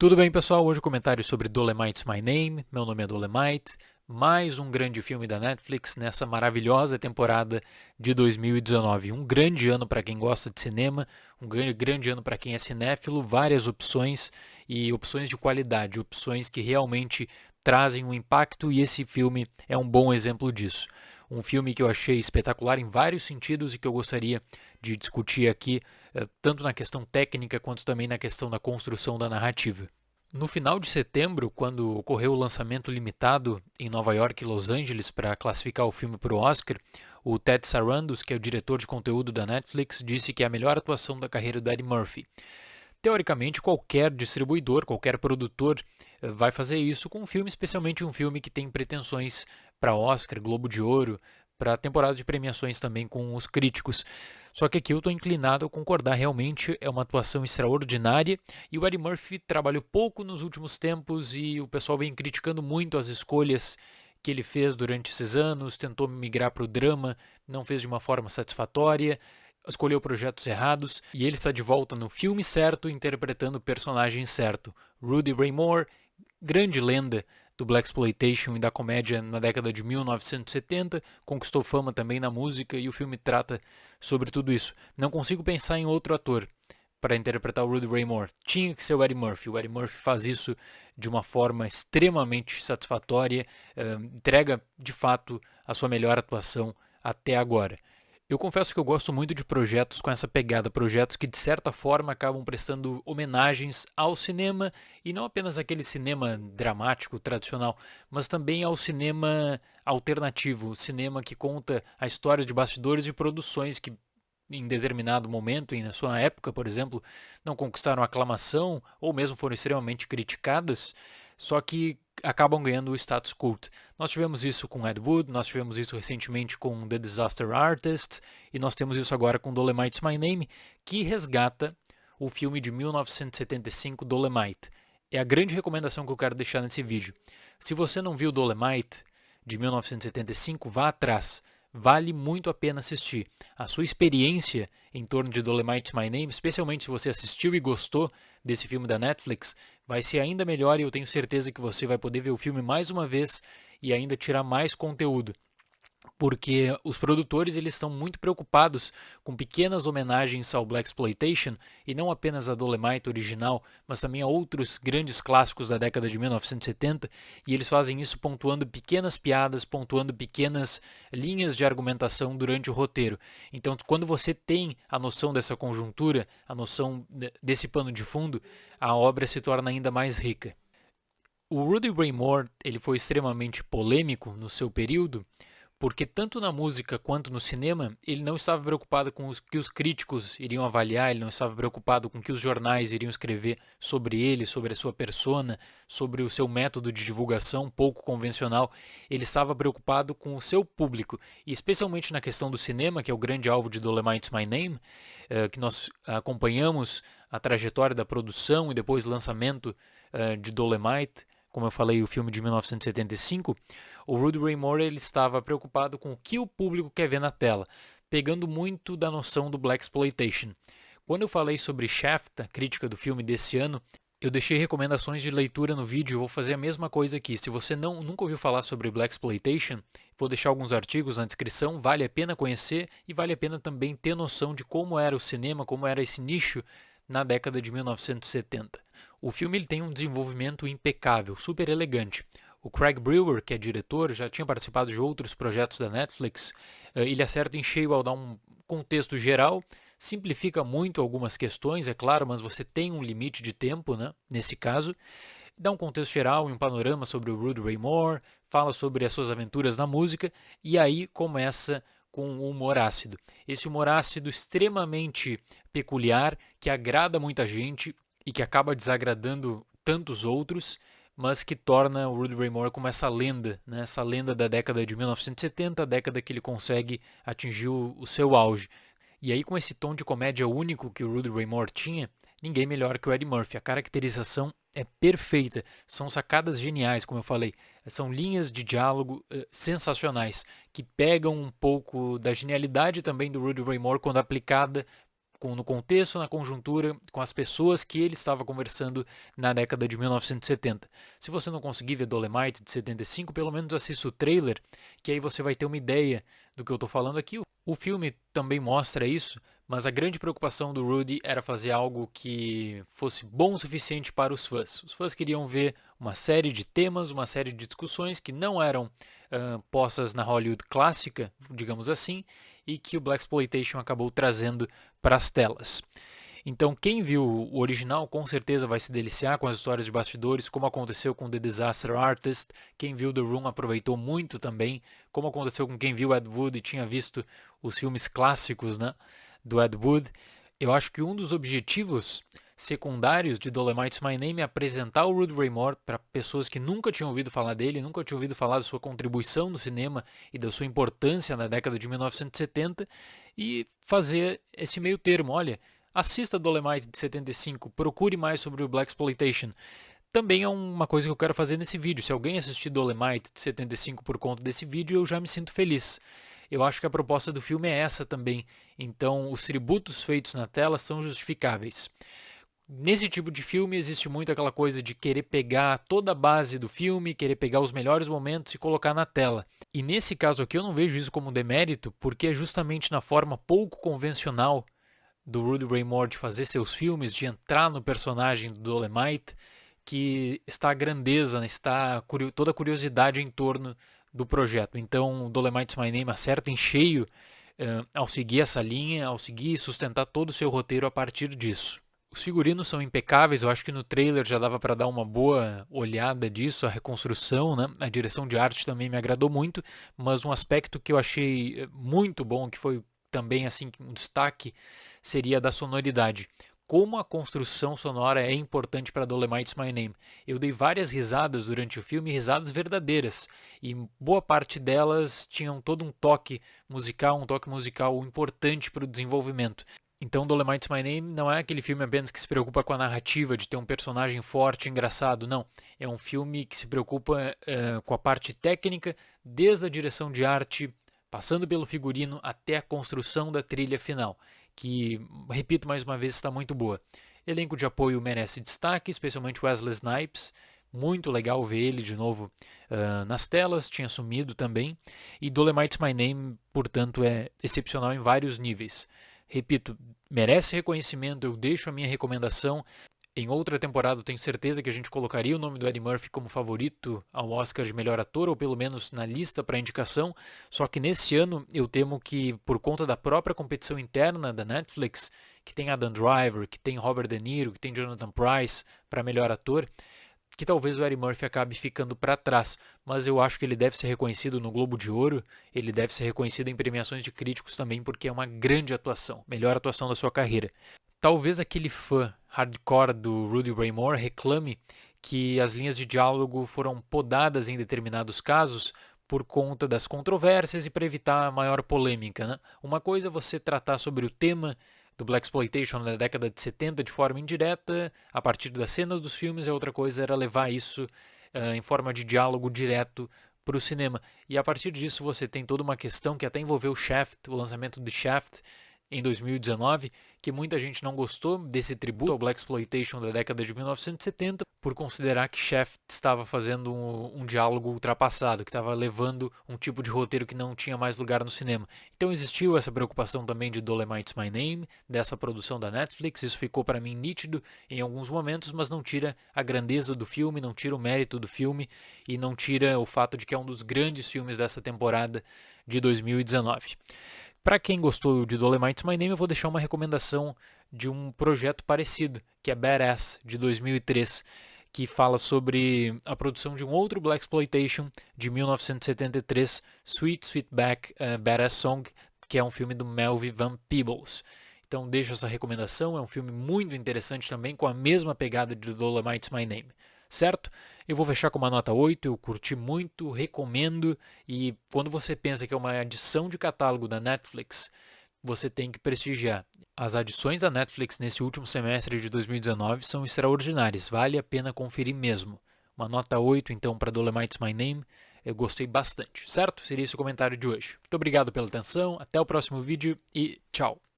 Tudo bem, pessoal? Hoje o comentário sobre Dolemite's My Name. Meu nome é Dolemite. Mais um grande filme da Netflix nessa maravilhosa temporada de 2019. Um grande ano para quem gosta de cinema, um grande ano para quem é cinéfilo, várias opções e opções de qualidade, opções que realmente trazem um impacto e esse filme é um bom exemplo disso. Um filme que eu achei espetacular em vários sentidos e que eu gostaria de discutir aqui, tanto na questão técnica quanto também na questão da construção da narrativa. No final de setembro, quando ocorreu o lançamento limitado em Nova York e Los Angeles para classificar o filme para o Oscar, o Ted Sarandos, que é o diretor de conteúdo da Netflix, disse que é a melhor atuação da carreira do Eddie Murphy. Teoricamente, qualquer distribuidor, qualquer produtor vai fazer isso com um filme, especialmente um filme que tem pretensões para Oscar, Globo de Ouro, para a temporada de premiações também com os críticos. Só que aqui eu estou inclinado a concordar, realmente é uma atuação extraordinária e o Eddie Murphy trabalhou pouco nos últimos tempos e o pessoal vem criticando muito as escolhas que ele fez durante esses anos, tentou migrar para o drama, não fez de uma forma satisfatória, escolheu projetos errados e ele está de volta no filme certo, interpretando o personagem certo. Rudy Ray Moore, grande lenda do Blaxploitation e da comédia na década de 1970, conquistou fama também na música e o filme trata sobre tudo isso. Não consigo pensar em outro ator para interpretar o Rudy Ray Moore. Tinha que ser o Eddie Murphy. O Eddie Murphy faz isso de uma forma extremamente satisfatória, entrega de fato a sua melhor atuação até agora. Eu confesso que eu gosto muito de projetos com essa pegada, projetos que de certa forma acabam prestando homenagens ao cinema e não apenas aquele cinema dramático tradicional, mas também ao cinema alternativo, o cinema que conta a história de bastidores de produções que em determinado momento e na sua época, por exemplo, não conquistaram aclamação ou mesmo foram extremamente criticadas, só que acabam ganhando o status cult. Nós tivemos isso com Ed Wood, nós tivemos isso recentemente com The Disaster Artist e nós temos isso agora com Dolemite's My Name, que resgata o filme de 1975 Dolemite. É a grande recomendação que eu quero deixar nesse vídeo. Se você não viu Dolemite de 1975, vá atrás. Vale muito a pena assistir. A sua experiência em torno de Dolemite's My Name, especialmente se você assistiu e gostou desse filme da Netflix, vai ser ainda melhor e eu tenho certeza que você vai poder ver o filme mais uma vez e ainda tirar mais conteúdo, porque os produtores eles estão muito preocupados com pequenas homenagens ao Blaxploitation e não apenas a Dolemite original, mas também a outros grandes clássicos da década de 1970, e eles fazem isso pontuando pequenas piadas, pontuando pequenas linhas de argumentação durante o roteiro. Então, quando você tem a noção dessa conjuntura, a noção desse pano de fundo, a obra se torna ainda mais rica. O Rudy Ray Moore ele foi extremamente polêmico no seu período, porque tanto na música quanto no cinema, ele não estava preocupado com o que os críticos iriam avaliar, ele não estava preocupado com o que os jornais iriam escrever sobre ele, sobre a sua persona, sobre o seu método de divulgação pouco convencional. Ele estava preocupado com o seu público, e especialmente na questão do cinema, que é o grande alvo de Dolemite's My Name, que nós acompanhamos a trajetória da produção e depois lançamento de Dolemite, como eu falei, o filme de 1975, o Rudy Ray Moore ele estava preocupado com o que o público quer ver na tela, pegando muito da noção do Blaxploitation. Quando eu falei sobre Shaft, a crítica do filme desse ano, eu deixei recomendações de leitura no vídeo e vou fazer a mesma coisa aqui. Se você nunca ouviu falar sobre Blaxploitation, vou deixar alguns artigos na descrição, vale a pena conhecer e vale a pena também ter noção de como era o cinema, como era esse nicho na década de 1970. O filme ele tem um desenvolvimento impecável, super elegante. O Craig Brewer, que é diretor, já tinha participado de outros projetos da Netflix. Ele acerta em cheio ao dar um contexto geral, simplifica muito algumas questões, é claro, mas você tem um limite de tempo, né, nesse caso. Dá um contexto geral e um panorama sobre o Rudy Ray Moore, fala sobre as suas aventuras na música, e aí começa com o humor ácido. Esse humor ácido extremamente peculiar, que agrada muita gente e que acaba desagradando tantos outros, mas que torna o Rudy Ray Moore como essa lenda, né? Essa lenda da década de 1970, a década que ele consegue atingir o seu auge. E aí com esse tom de comédia único que o Rudy Ray Moore tinha, ninguém melhor que o Eddie Murphy. A caracterização é perfeita, são sacadas geniais, como eu falei, são linhas de diálogo sensacionais, que pegam um pouco da genialidade também do Rudy Ray Moore quando aplicada no contexto, na conjuntura, com as pessoas que ele estava conversando na década de 1970. Se você não conseguir ver Dolemite de 75, pelo menos assista o trailer, que aí você vai ter uma ideia do que eu estou falando aqui. O filme também mostra isso, mas a grande preocupação do Rudy era fazer algo que fosse bom o suficiente para os fãs. Os fãs queriam ver uma série de temas, uma série de discussões que não eram postas na Hollywood clássica, digamos assim, e que o Blaxploitation acabou trazendo para as telas. Então quem viu o original com certeza vai se deliciar com as histórias de bastidores, como aconteceu com The Disaster Artist. Quem viu The Room aproveitou muito também, como aconteceu com quem viu Ed Wood e tinha visto os filmes clássicos, né, do Ed Wood. Eu acho que um dos objetivos secundários de Dolemite's My Name é apresentar o Rudy Ray Moore para pessoas que nunca tinham ouvido falar dele, nunca tinham ouvido falar da sua contribuição no cinema e da sua importância na década de 1970, e fazer esse meio termo. Olha, assista Dolemite de 75, procure mais sobre o Blaxploitation. Também é uma coisa que eu quero fazer nesse vídeo. Se alguém assistir Dolemite de 75 por conta desse vídeo, eu já me sinto feliz. Eu acho que a proposta do filme é essa também. Então, os tributos feitos na tela são justificáveis. Nesse tipo de filme existe muito aquela coisa de querer pegar toda a base do filme, querer pegar os melhores momentos e colocar na tela. E nesse caso aqui eu não vejo isso como demérito, porque é justamente na forma pouco convencional do Rudy Ray Moore de fazer seus filmes, de entrar no personagem do Dolemite, que está a grandeza, né? Está toda a curiosidade em torno do projeto. Então, Dolemite's My Name acerta em cheio ao seguir essa linha, ao seguir e sustentar todo o seu roteiro a partir disso. Os figurinos são impecáveis, eu acho que no trailer já dava para dar uma boa olhada disso, a reconstrução, né? A direção de arte também me agradou muito, mas um aspecto que eu achei muito bom, que foi também assim um destaque, seria da sonoridade. Como a construção sonora é importante para Dolemite's My Name. Eu dei várias risadas durante o filme, risadas verdadeiras, e boa parte delas tinham todo um toque musical importante para o desenvolvimento. Então, Dolemite's My Name não é aquele filme apenas que se preocupa com a narrativa, de ter um personagem forte e engraçado, não. É um filme que se preocupa com a parte técnica, desde a direção de arte, passando pelo figurino, até a construção da trilha final, que, repito mais uma vez, está muito boa. Elenco de apoio merece destaque, especialmente Wesley Snipes. Muito legal ver ele de novo nas telas, tinha sumido também. E Dolemite's My Name, portanto, é excepcional em vários níveis. Repito, merece reconhecimento, eu deixo a minha recomendação. Em outra temporada eu tenho certeza que a gente colocaria o nome do Eddie Murphy como favorito ao Oscar de melhor ator, ou pelo menos na lista para indicação. Só que nesse ano eu temo que, por conta da própria competição interna da Netflix, que tem Adam Driver, que tem Robert De Niro, que tem Jonathan Pryce para melhor ator, que talvez o Eddie Murphy acabe ficando para trás, mas eu acho que ele deve ser reconhecido no Globo de Ouro, ele deve ser reconhecido em premiações de críticos também, porque é uma grande atuação, melhor atuação da sua carreira. Talvez aquele fã hardcore do Rudy Ray Moore reclame que as linhas de diálogo foram podadas em determinados casos por conta das controvérsias e para evitar maior polêmica, né? Uma coisa é você tratar sobre o tema do Blaxploitation na década de 70 de forma indireta, a partir das cenas dos filmes, e outra coisa era levar isso em forma de diálogo direto para o cinema. E a partir disso você tem toda uma questão que até envolveu Shaft, o lançamento de Shaft em 2019, que muita gente não gostou desse tributo ao Blaxploitation da década de 1970, por considerar que Shaft estava fazendo um diálogo ultrapassado, que estava levando um tipo de roteiro que não tinha mais lugar no cinema. Então existiu essa preocupação também de Dolemite's My Name, dessa produção da Netflix, isso ficou para mim nítido em alguns momentos, mas não tira a grandeza do filme, não tira o mérito do filme e não tira o fato de que é um dos grandes filmes dessa temporada de 2019. Para quem gostou de Dolemite's My Name, eu vou deixar uma recomendação de um projeto parecido, que é Badass, de 2003, que fala sobre a produção de um outro Blaxploitation de 1973, Sweet Sweetback Badass Song, que é um filme do Melvin Van Peebles. Então deixo essa recomendação, é um filme muito interessante também, com a mesma pegada de Dolemite's My Name. Certo? Eu vou fechar com uma nota 8, eu curti muito, recomendo, e quando você pensa que é uma adição de catálogo da Netflix, você tem que prestigiar. As adições da Netflix nesse último semestre de 2019 são extraordinárias, vale a pena conferir mesmo. Uma nota 8 então para Dolemite's My Name, eu gostei bastante, certo? Seria esse o comentário de hoje. Muito obrigado pela atenção, até o próximo vídeo e tchau!